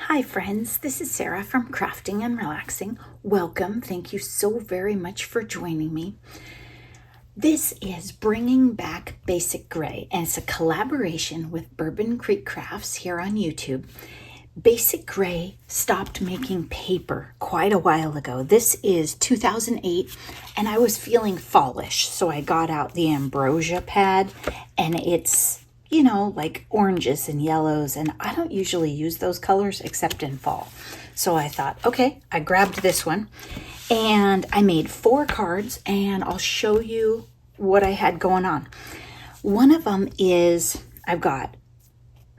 Hi friends, this is Sarah from Crafting and Relaxing. Welcome. Thank you so very much for joining me. This is bringing back Basic Gray, and it's a collaboration with Bourbon Creek Crafts here on YouTube. Basic Gray stopped making paper quite a while ago. This is 2008, and I was feeling fallish, so I got out the ambrosia pad, and it's like oranges and yellows, and I don't usually use those colors except in fall. So I thought, okay, I grabbed this one, and I made 4 cards, and I'll show you what I had going on. One of them is I've got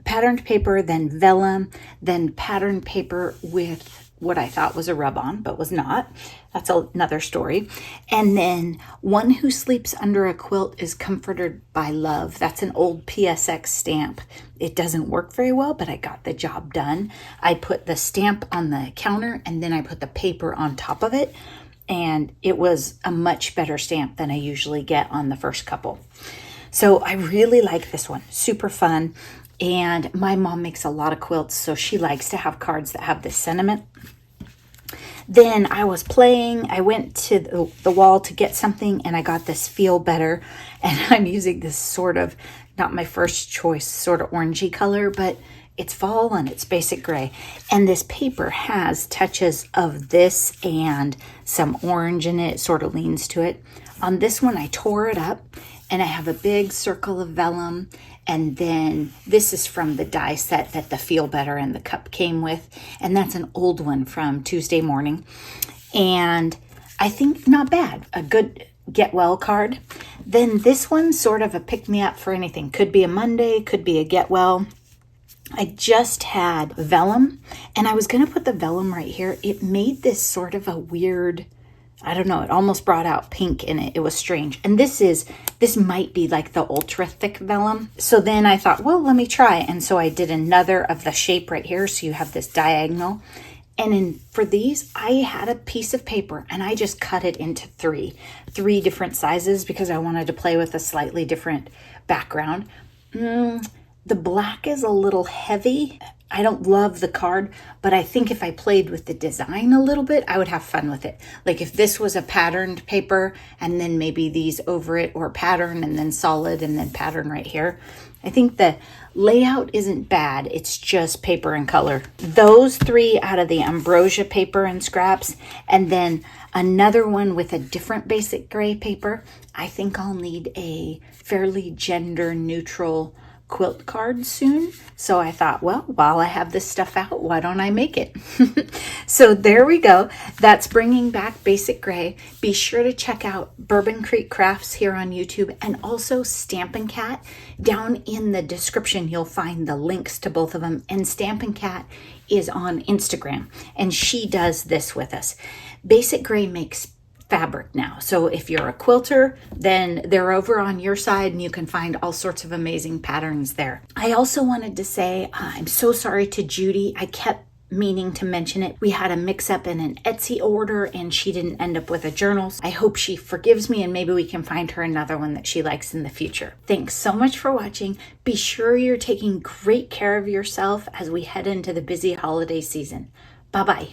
patterned paper, then vellum, then patterned paper with what I thought was a rub-on, but was not. That's another story. And then One Who Sleeps Under a Quilt is Comforted by Love. That's an old PSX stamp. It doesn't work very well, but I got the job done. I put the stamp on the counter, and then I put the paper on top of it, and it was a much better stamp than I usually get on the first couple. So I really like this one. Super fun. And my mom makes a lot of quilts, so she likes to have cards that have this sentiment. Then I was playing, I went to the wall to get something, and I got this Feel Better, and I'm using this sort of, not my first choice, sort of orangey color, but it's fall and it's basic gray. And this paper has touches of this and some orange in it, sort of leans to it. On this one, I tore it up, and I have a big circle of vellum. And then this is from the die set that the Feel Better and the cup came with. And that's an old one from Tuesday morning. And I think not bad. A good get well card. Then this one's sort of a pick me up for anything. Could be a Monday, could be a get well. I just had vellum, and I was going to put the vellum right here. It made this sort of a weird, I don't know, it almost brought out pink in it. It was strange. And this might be like the ultra thick vellum. So then I thought, well, let me try. And so I did another of the shape right here. So you have this diagonal. And for these, I had a piece of paper, and I just cut it into three different sizes because I wanted to play with a slightly different background. The black is a little heavy. I don't love the card, but I think if I played with the design a little bit, I would have fun with it. Like if this was a patterned paper and then maybe these over it, or pattern and then solid and then pattern right here. I think the layout isn't bad. It's just paper and color. Those 3 out of the ambrosia paper and scraps, and then another one with a different basic gray paper. I think I'll need a fairly gender neutral quilt card soon. So I thought, well, while I have this stuff out, why don't I make it? So there we go. That's bringing back Basic Gray. Be sure to check out Bourbon Creek Crafts here on YouTube, and also Stampin' Cat. Down in the description, you'll find the links to both of them. And Stampin' Cat is on Instagram, and she does this with us. Basic Gray makes fabric now. So if you're a quilter, then they're over on your side, and you can find all sorts of amazing patterns there. I also wanted to say, I'm so sorry to Judy. I kept meaning to mention it. We had a mix-up in an Etsy order, and she didn't end up with a journal. I hope she forgives me, and maybe we can find her another one that she likes in the future. Thanks so much for watching. Be sure you're taking great care of yourself as we head into the busy holiday season. Bye-bye.